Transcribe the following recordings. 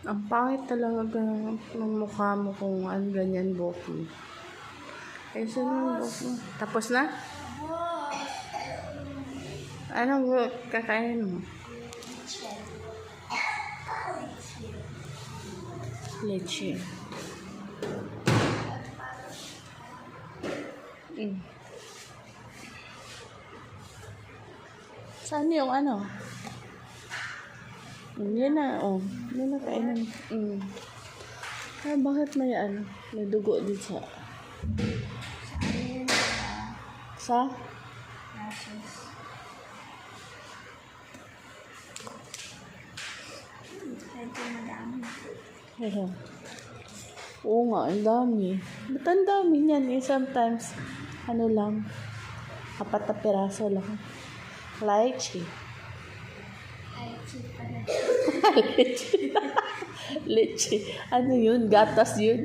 Ang pangit talaga ng mukha mo kung ano ganyan buhok mo. Ayusin mo yung buhok mo. Tapos na? Anong kakainin mo? Leche. Saan yung ano? Yan na, oh. Yan na kainin. Bakit may ano? May dugo dito sa? Ayan. Oo nga, ang dami. Ba't ang dami niyan eh? Sometimes, ano lang, 4 na piraso lang. Lychee. Leche. Leche. Ano yun? Gatas yun.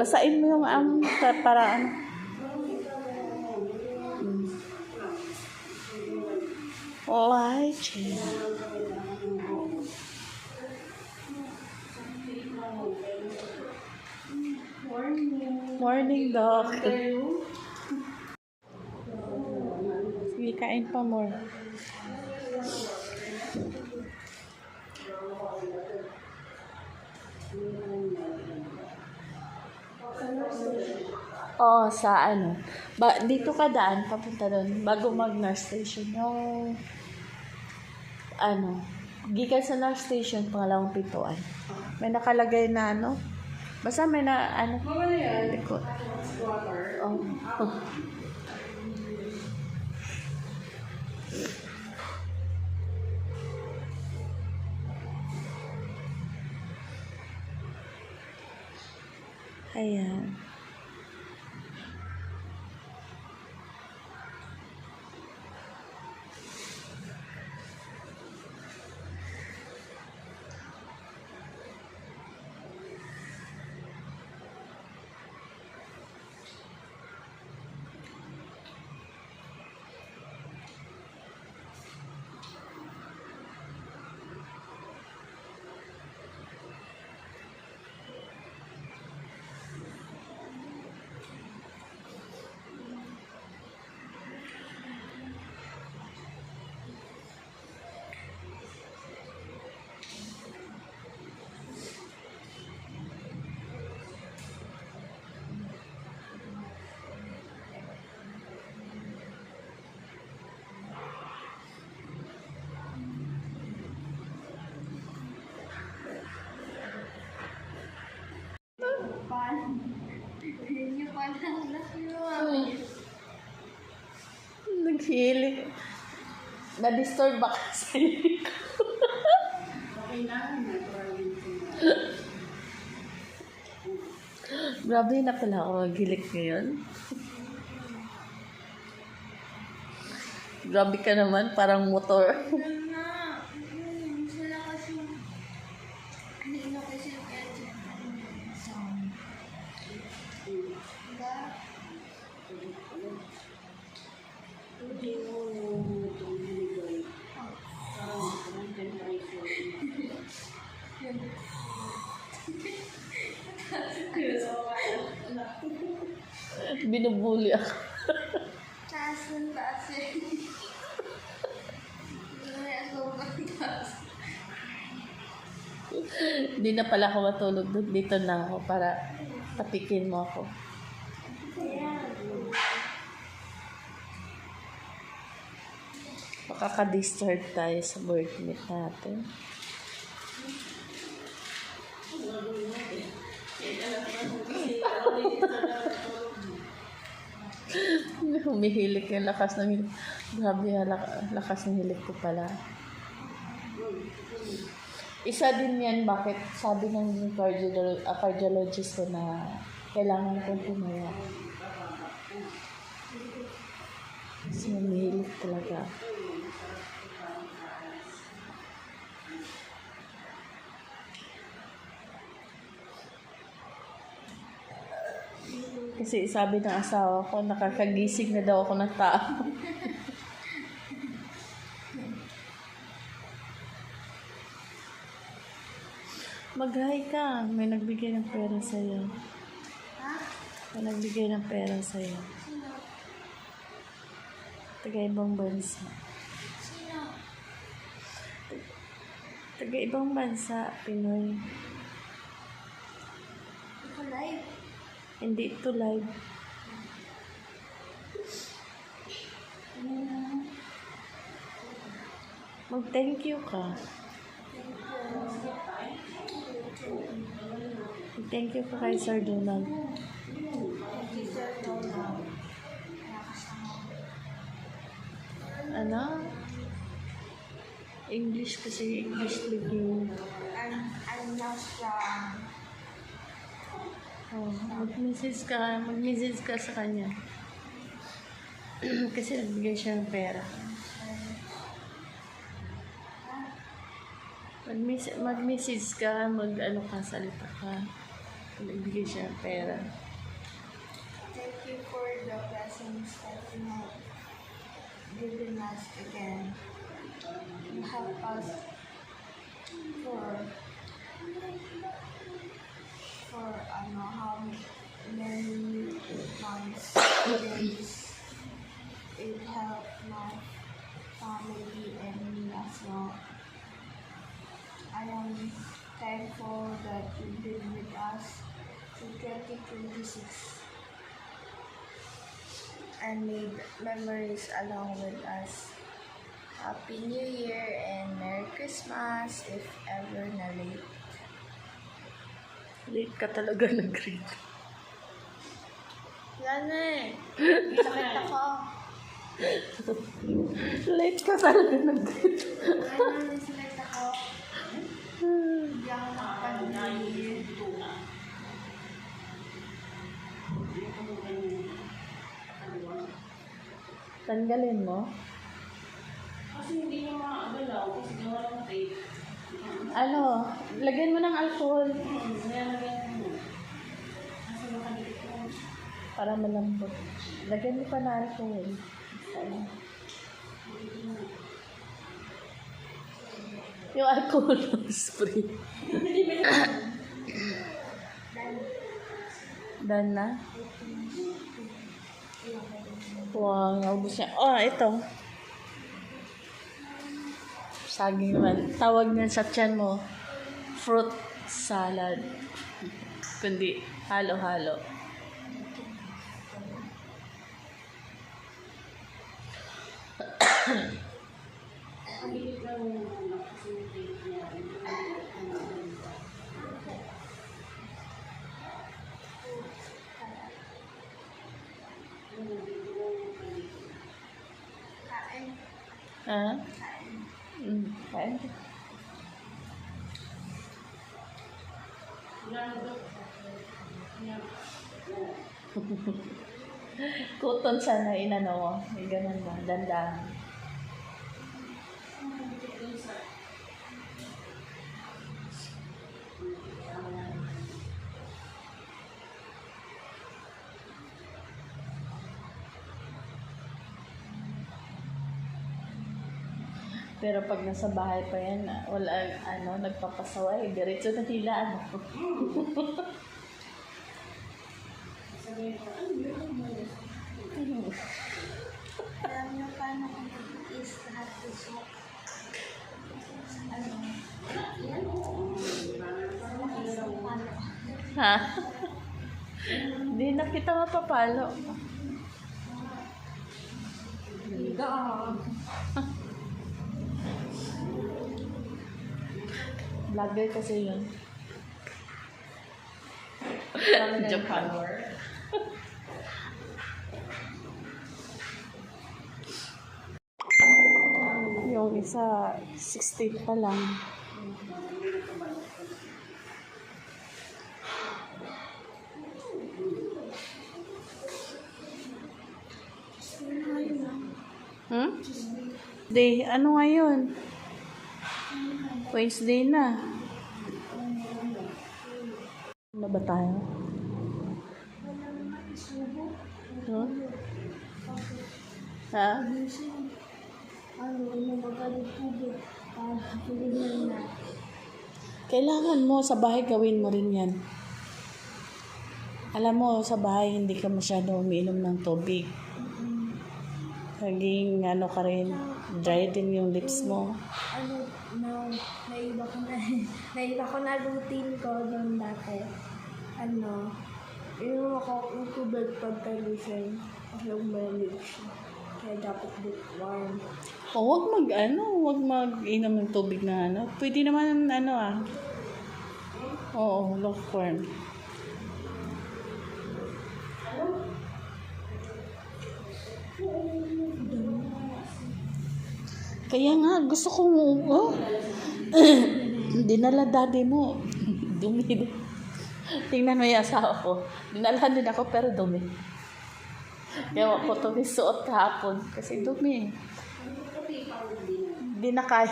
Basain mo yung para ano. Lychee. Morning, Doc. Sige, kain pa more. Oo, sa ano. Dito ka daan, papunta doon. Bago mag-nurse station. Yung, ano, gikan sa nurse station, pangalawang pintuan. May nakalagay na ano. Basta may na, ano. Likod. Oh. Ayan. Naghilig. Na-disturb ba ka sa hilig ko? Grabe na pala ako maghilig ngayon. Grabe ka naman, parang motor. Binubuli ako. Hindi na pala ako matulog doon. Dito na ako para tapikin mo ako. Makaka-disturb tayo sa workmate natin. Humihilik yung lakas ng hilik. Grabe yung lakas ng hilik ko pala. Isa din yan, bakit sabi ng cardiologist ko na kailangan kong tumaya. Kasi humihilik talaga. Kasi sabi ng asawa ko, nakakagising na daw ako ng tao. Mag-hi ka. May nagbigay ng pera sa'yo. Ha? May nagbigay ng pera sa'yo. Sino? Taga-ibang bansa. Sino? Taga-ibang bansa, Pinoy. Ikaw live? Hindi ito live. Mag-thank you ka. Thank you ka kay Sir Donald. Thank you, Sir Donald. Nakasama. Ano? English kasi, English speaking. I'm now strong. Oh, mag-message ka sa kanya. Kasi nagbigay siya ng pera. Mag-message ka, mag-ano ka, salita ka. Nagbigay siya ng pera. Thank you for the blessings that you have given us again. You help us for how many months, days. It helped my family and me as well. I am thankful that you've been with us in 2026 and made memories along with us. Happy New Year and Merry Christmas if ever na late. Late ka talaga nag-read. Wala na eh. Sakit ako. Late ka talaga nag-read. Wala na sakit ako. Hindi ako nakapag-New Tanggalin mo. Kasi hindi niya makagalaw kasi gawa ng tape. Ano, lagyan mo ng alcohol Kaya lagyan mo. Kasi makadikit ko. para malambot. Lagyan mo pa ng alcohol. Yung alcohol spray. Done na? Wow, naubos niya. Oh, ito. Saging naman. Tawag niyan sa tiyan mo, fruit salad. Kundi, halo-halo. Ang dikit lang yung anak kasi yung tape niya. Kain. Ha? Kain. Kuton sana inano mo. May ganun ba? Dandahan. Pero pag nasa bahay pa yan, wala, nagpapasaway, diretso na hila, Sabihin ko, ano yun? Alam niyo paano kung is lahat gusto? Ano? Yan? Paano? Ha? Hindi na kita mapapalo. Vlogger kasi yun. Japan. Yung isa, 16 pa lang. Day, ano ngayon? Wednesday na. Ano ba tayo? Huh? Ha? Minsan, umabagal yung tubig. Pilihan na. Kailangan mo sa bahay gawin mo rin yan. Alam mo, sa bahay hindi ka masyado umiinom ng tubig. Naging ano ka rin, dry din yung lips mo. Naiba ko na routine ko doon dati. Inom ako ng tubig pagkagising kasi umalig siya. Kaya dapat warm. O wag mag-inom ng tubig na ano. Pwede naman Oo, lukewarm. Kaya nga, gusto kong, dinala daddy mo. Dumi din. Tingnan mo yung asawa ko. Dinala din ako pero dumi. Kaya ako ito suot kahapon kasi dumi. Hindi na kaya.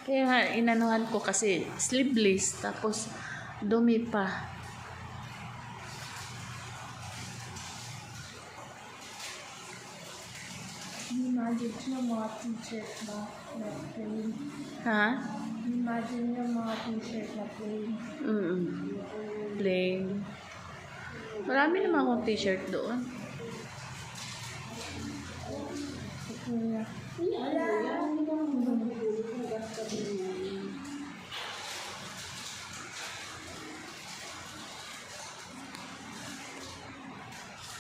Kaya nga, inanuhan ko kasi sleeveless tapos dumi pa. Imagine yung mga t-shirt na plain. Ha? Imagine yung mga t-shirt na plain. Plain. Marami naman akong t-shirt doon.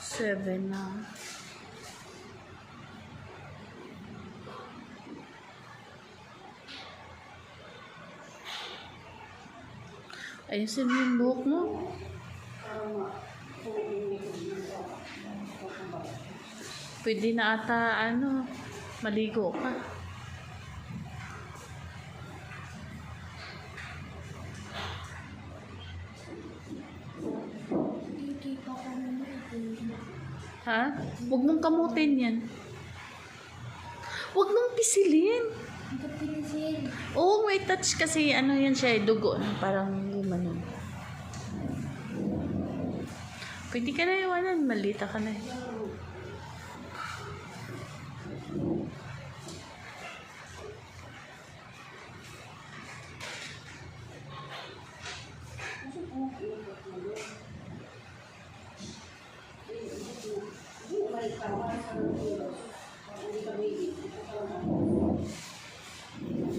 Seven na. Ayusin mo yung buhok mo. Pwede na ata, maligo ka. Kikita ko naman. Ha? Huwag mong kamutin yan. Huwag mong pisilin. Ang kapilisin. Oo, may touch kasi, yan siya, dugo. Parang gumanon. Pwede ka na iwanan, malita ka na.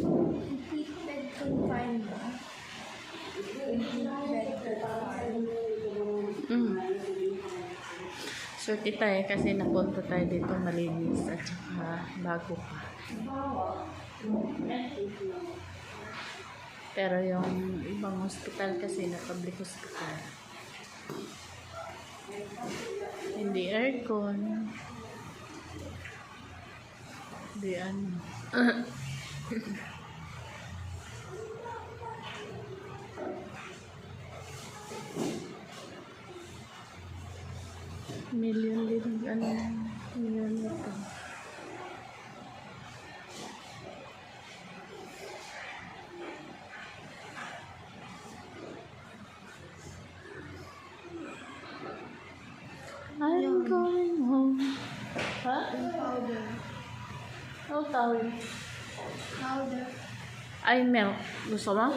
Complete bed confine ba? Complete bed confine. So, kita kasi napunta tayo dito malinis at saka bago pa. Pero yung ibang hospital kasi na public hospital, hindi aircon. Hindi million ito. I'm going home. Ha? Powder. Oh, tawin. Powder. Ay, milk. Gusto mo?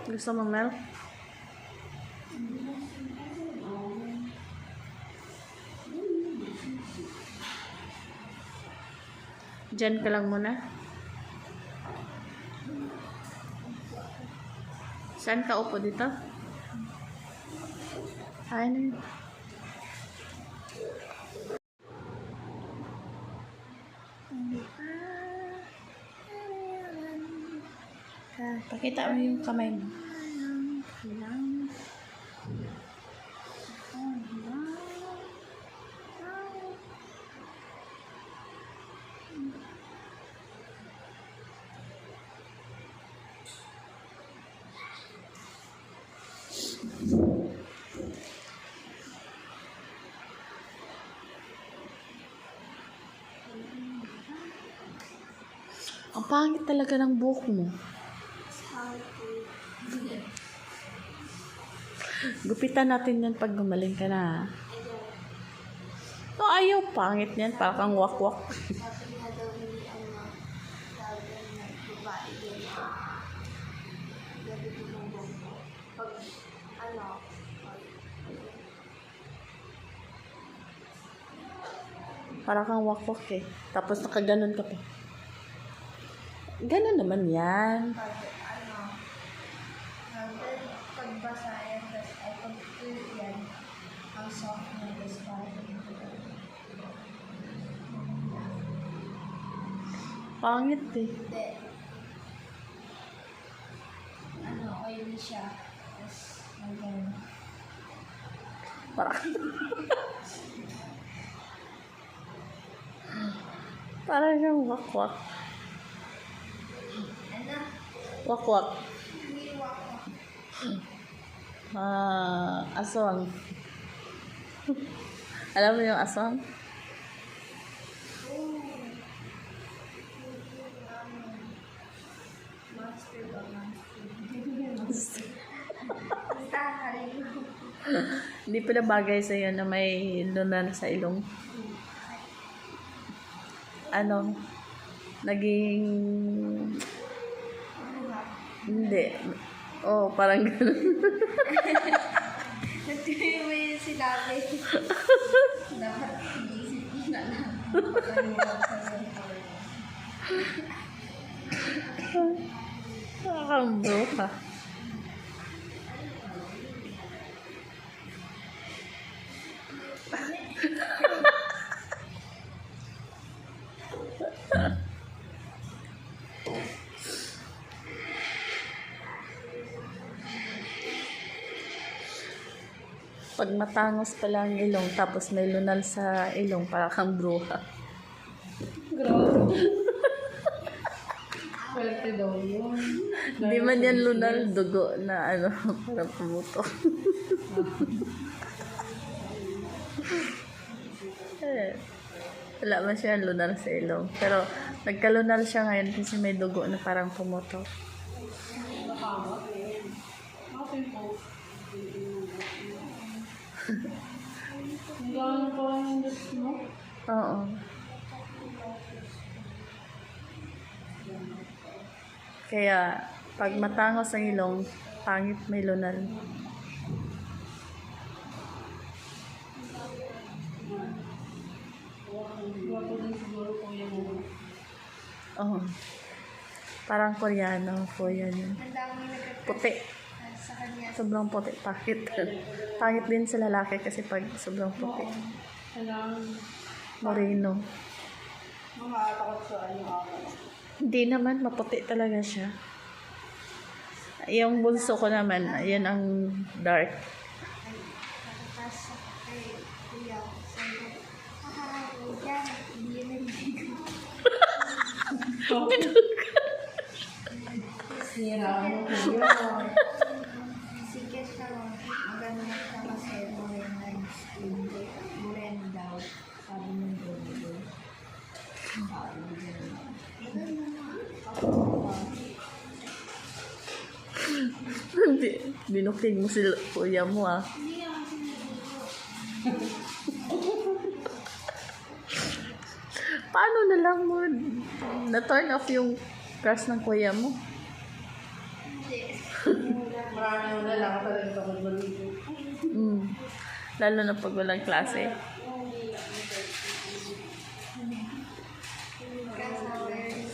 Gusto mo milk? Diyan ka lang muna. Saan ka upo dito? Ano? Pakita mo yung kamay mo. Ang pangit talaga ng buhok mo. Gupitan natin yan pag gumaling ka na. No, ayaw, pangit yan. Parang kang wakwak. Sabi nga daw ni sabi na babae din. Gabi din ang buhok. Pag, pag, Parang kang wakwak eh. Tapos nakaganon ka pa. Ganon naman yan. pagbasa yan, tapos ay pag-feel yan, ang soft na tapos parang Pangit eh. hindi. Oily siya. Tapos, maganda. Parang Parang siyang wakwak. Ano? Wakwak. Hiniwa ko. Aswang. Alam mo yung aswang? Monster ba? Monster. Basta, hariyo. Hindi pala bagay sa'yo na may lunar sa ilong. Ano? Naging... Hindi. Oh, parang gano'n. Natuloy mo yung sinabi. Dapat iisip mo na lang. Nakakambro ka. Pag matangos pala ang ilong, tapos may lunal sa ilong, para kang bruha. Grabe. Swerte daw yun. Hindi man yan lunal, dugo na ano, parang pumuto. Eh, wala man siya lunal sa ilong. Pero nagkalunal siya ngayon kasi may dugo na parang pumuto. Nakamat eh. Bakit po? Ang gano'n pa lang yung lips mo? Oo. Kaya, pag matangos ang ilong, pangit may lunal. Gwapo din siguro po yung Oo. Parang Koreano po yan. Ang dami nagkakita Puti. sa kanya. Sobrang puti. Pangit. Pangit din sa lalaki kasi pag sobrang puti. kailangan Moreno. makakatakot sa ano ako. Hindi naman, maputi talaga siya. Yung bunso ko naman, yan ang dark. Tapos kay kuya, sabi ko, huwag yan, hindi yan naligo. Sira mo po yun. Sige siya, maganda siya kasi morena yung skin. Morena daw, sabi ng dodo. Sabi ng dodo. Hindi. Binuking mo si kuya mo ah. Hindi ako sinigo. Paano na lang mo na-turn off yung crush ng kuya mo? Hindi. Marami na lang talaga ito kung maligo. Lalo na pag walang klase. Kasawa yung